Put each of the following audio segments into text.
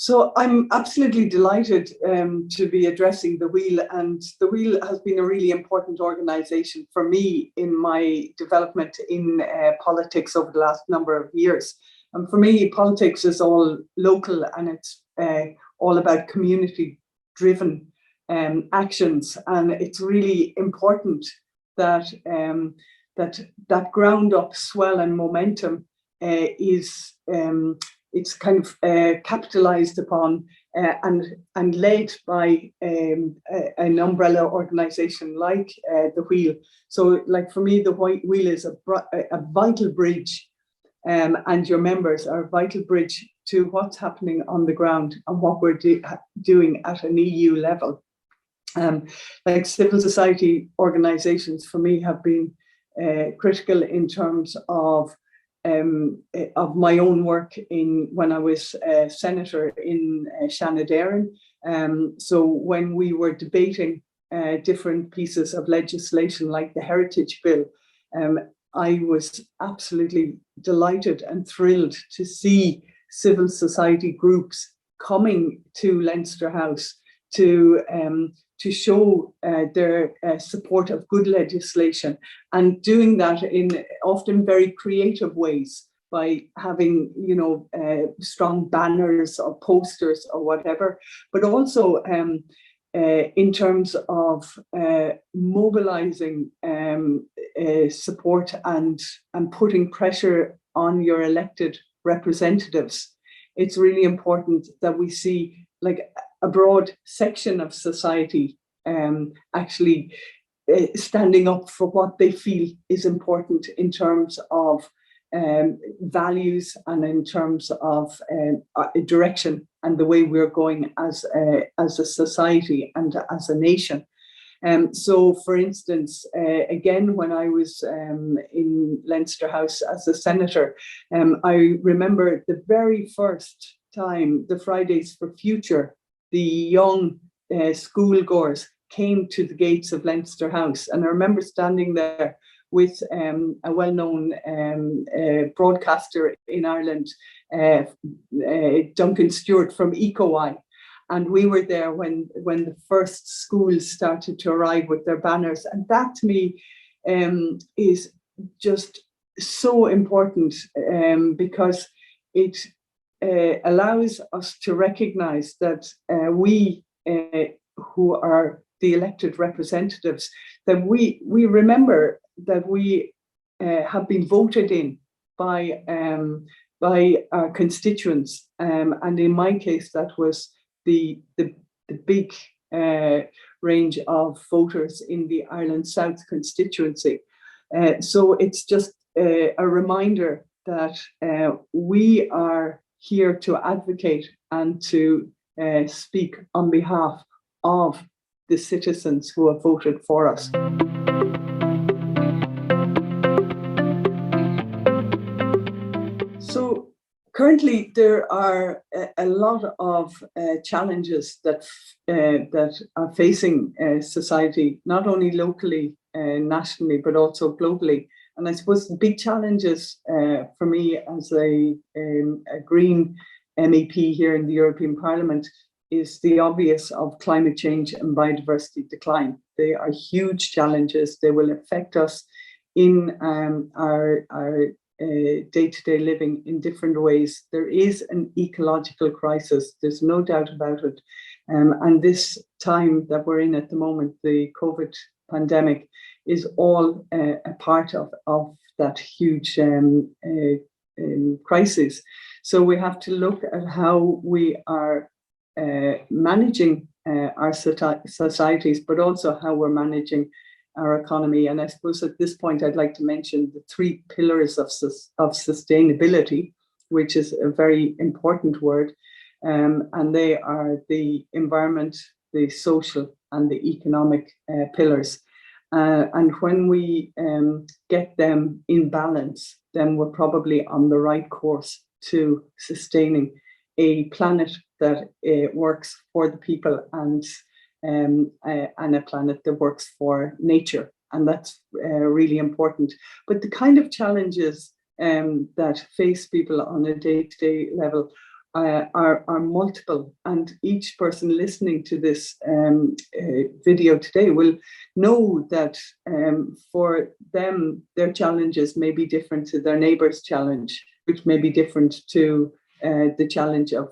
So I'm absolutely delighted to be addressing The Wheel, and The Wheel has been a really important organisation for me in my development in politics over the last number of years. And for me, politics is all local, and it's all about community-driven actions, and it's really important that that ground-up swell and momentum is it's kind of capitalized upon and led by an umbrella organization like The Wheel. So like for me, The Wheel is a vital bridge, and your members are a vital bridge to what's happening on the ground and what we're doing at an EU level. Like civil society organizations for me have been critical in terms of my own work when I was senator in Shannon Éireann. So when we were debating different pieces of legislation like the Heritage Bill, I was absolutely delighted and thrilled to see civil society groups coming to Leinster House to show their support of good legislation, and doing that in often very creative ways by having, strong banners or posters or whatever, but also in terms of mobilizing support and putting pressure on your elected representatives. It's really important that we see like a broad section of society actually standing up for what they feel is important in terms of values and in terms of direction and the way we're going as a society and as a nation. So, for instance, again, when I was in Leinster House as a senator, I remember the very first time the Fridays for Future, the young schoolgoers came to the gates of Leinster House. And I remember standing there with a well-known broadcaster in Ireland, Duncan Stewart from EcoEye. And we were there when the first schools started to arrive with their banners. And that to me is just so important because it allows us to recognize that we who are the elected representatives, that we remember that we have been voted in by our constituents, and in my case that was the big range of voters in the Ireland South constituency. So it's just a reminder that we are here to advocate and to speak on behalf of the citizens who have voted for us. So currently there are a lot of challenges that are facing society, not only locally, nationally, but also globally. And I suppose the big challenges for me as a Green MEP here in the European Parliament is the obvious of climate change and biodiversity decline. They are huge challenges. They will affect us in our day-to-day living in different ways. There is an ecological crisis. There's no doubt about it. And this time that we're in at the moment, the COVID pandemic, is all a part of that huge crisis. So we have to look at how we are managing our societies, but also how we're managing our economy. And I suppose at this point, I'd like to mention the 3 pillars of sustainability, which is a very important word. And they are the environment, the social, and the economic pillars. And when we get them in balance, then we're probably on the right course to sustaining a planet that works for the people and a planet that works for nature. And that's really important. But the kind of challenges that face people on a day-to-day level are multiple, and each person listening to this video today will know that for them, their challenges may be different to their neighbour's challenge, which may be different to the challenge of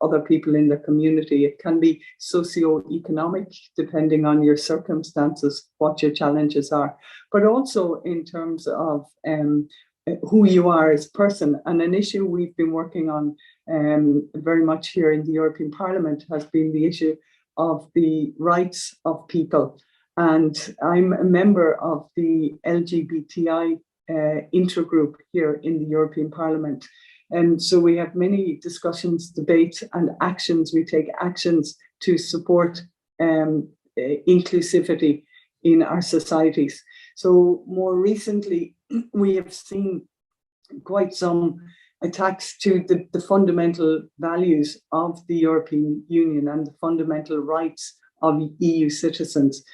other people in the community. It can be socio-economic, depending on your circumstances, what your challenges are, but also in terms of who you are as a person. And an issue we've been working on very much here in the European Parliament has been the issue of the rights of people. And I'm a member of the LGBTI intergroup here in the European Parliament. And so we have many discussions, debates, and actions. We take actions to support inclusivity in our societies. So more recently, we have seen quite some attacks to the fundamental values of the European Union and the fundamental rights of EU citizens,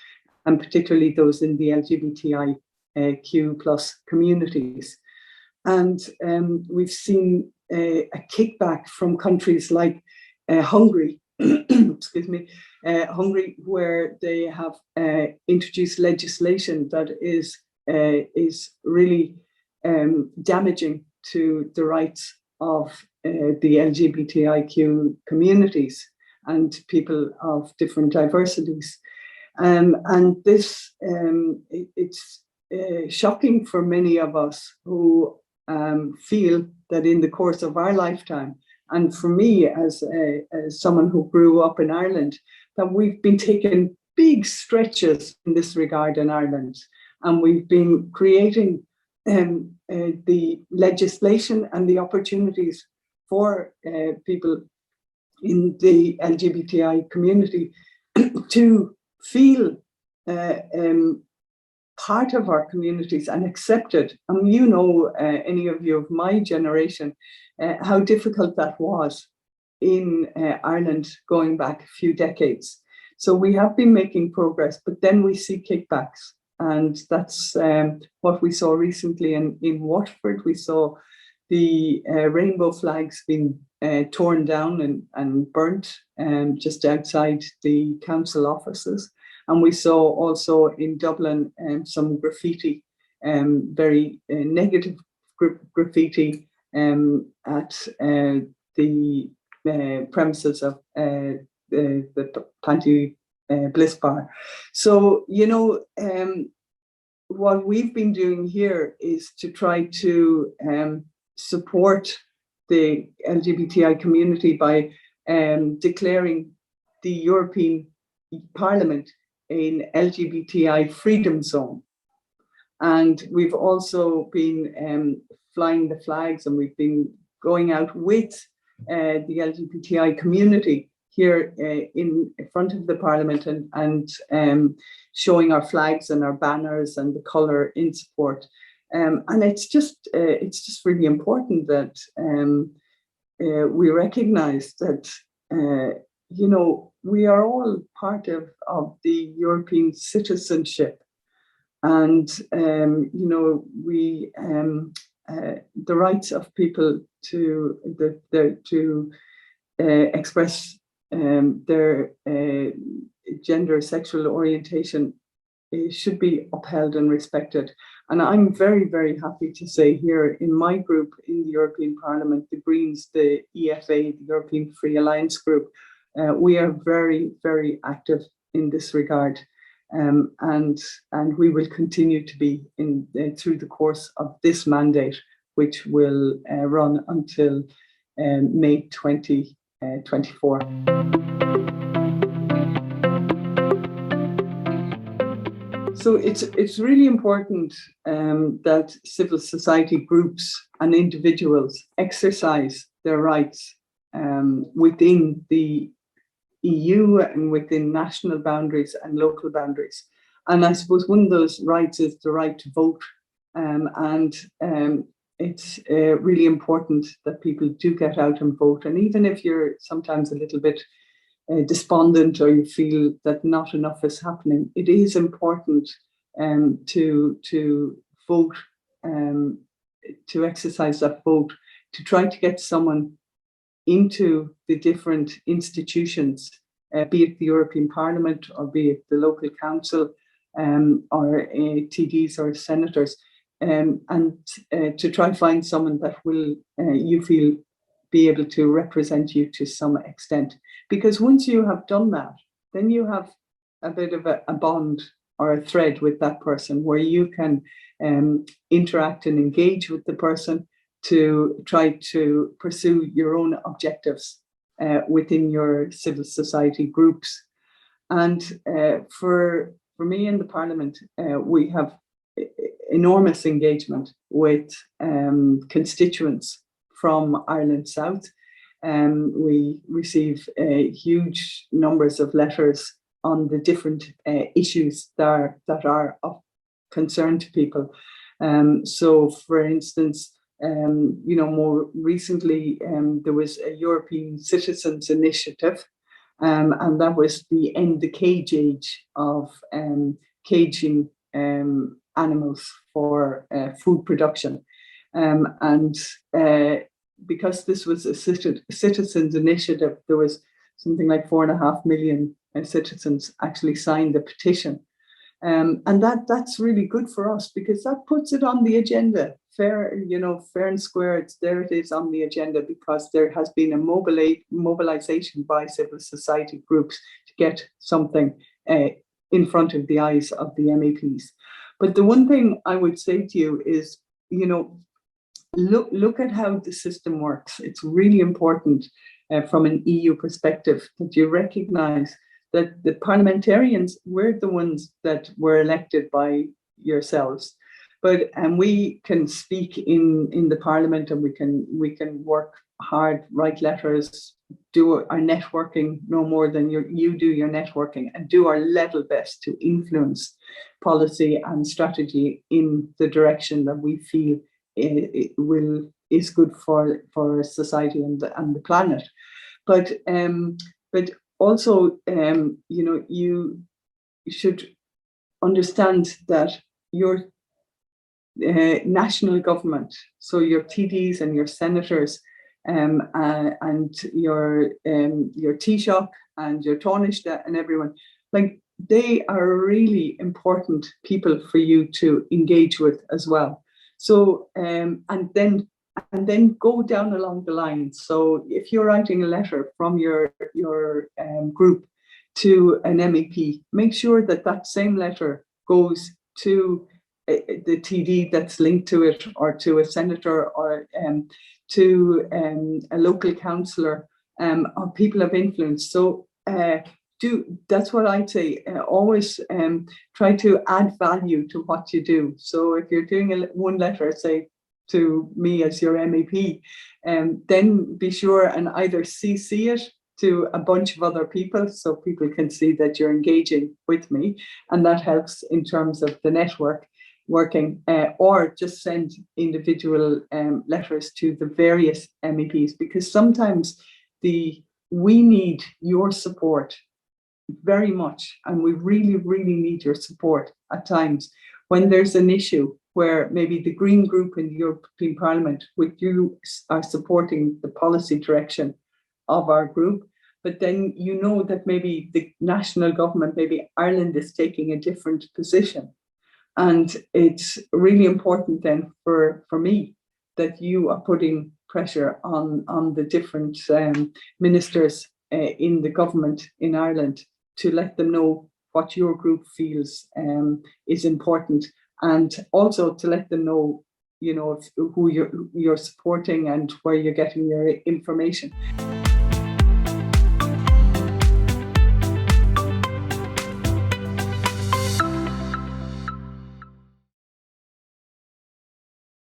and particularly those in the LGBTIQ plus communities. And we've seen a kickback from countries like Hungary, excuse me, Hungary, where they have introduced legislation that is really damaging to the rights of the LGBTIQ communities and people of different diversities. And this, it's shocking for many of us who feel that in the course of our lifetime, and for me as someone who grew up in Ireland, that we've been taking big stretches in this regard in Ireland, and we've been creating the legislation and the opportunities for people in the LGBTI community to feel part of our communities and accepted. And you know, any of you of my generation, how difficult that was in Ireland going back a few decades. So we have been making progress, but then we see kickbacks. And that's what we saw recently in Waterford. We saw the rainbow flags being torn down and burnt just outside the council offices. And we saw also in Dublin some graffiti, very negative graffiti at the premises of the Panty Bliss Bar. So, you know, what we've been doing here is to try to support the LGBTI community by declaring the European Parliament an LGBTI freedom zone. And we've also been flying the flags, and we've been going out with the LGBTI community here in front of the Parliament and showing our flags and our banners and the colour in support. And it's just really important that we recognise that you know, we are all part of the European citizenship, and you know, we the rights of people to express their gender, sexual orientation should be upheld and respected. And I'm very, very happy to say here in my group in the European Parliament, the Greens, the EFA, the European Free Alliance Group, we are very, very active in this regard, and we will continue to be through the course of this mandate, which will run until May 2024. So it's really important that civil society groups and individuals exercise their rights within the EU and within national boundaries and local boundaries. And I suppose one of those rights is the right to vote. And it's really important that people do get out and vote. And even if you're sometimes a little bit despondent, or you feel that not enough is happening, it is important to vote, to exercise that vote, to try to get someone into the different institutions, be it the European Parliament or be it the local council, or TDs or senators, and to try and find someone that will, you feel, be able to represent you to some extent. Because once you have done that, then you have a bit of a bond or a thread with that person where you can interact and engage with the person to try to pursue your own objectives within your civil society groups. And for me in the Parliament, we have enormous engagement with constituents from Ireland South. We receive huge numbers of letters on the different issues that are of concern to people. So, for instance, more recently, there was a European Citizens Initiative, and that was the end the cage age of caging animals for food production. And because this was a citizens initiative, there was something like 4.5 million citizens actually signed the petition. And that's really good for us because that puts it on the agenda. Fair and square, there it is on the agenda because there has been a mobilization by civil society groups to get something in front of the eyes of the MEPs. But the one thing I would say to you is, look at how the system works. It's really important from an EU perspective that you recognize that the parliamentarians, we're the ones that were elected by yourselves. And we can speak in the Parliament, and we can work hard, write letters, do our networking no more than you do your networking, and do our level best to influence policy and strategy in the direction that we feel is good for society and the planet. But also, you should understand that your national government, so your TDs and your senators, and your Taoiseach and your Taoiseach and everyone, like, they are really important people for you to engage with as well. So and then go down along the line. So if you're writing a letter from your group to an MEP, make sure that same letter goes to the TD that's linked to it, or to a senator, or to a local councillor, or people of influence. So that's what I'd say. Always try to add value to what you do. So if you're doing one letter, say to me as your MEP, then be sure and either CC it to a bunch of other people so people can see that you're engaging with me, and that helps in terms of the network working, or just send individual letters to the various MEPs, because sometimes we need your support very much, and we really, really need your support at times when there's an issue where maybe the Green Group in the European Parliament, with you, are supporting the policy direction of our group, but then that maybe the national government, maybe Ireland, is taking a different position. And it's really important then for me that you are putting pressure on the different ministers in the government in Ireland to let them know what your group feels is important, and also to let them know, who you're supporting and where you're getting your information.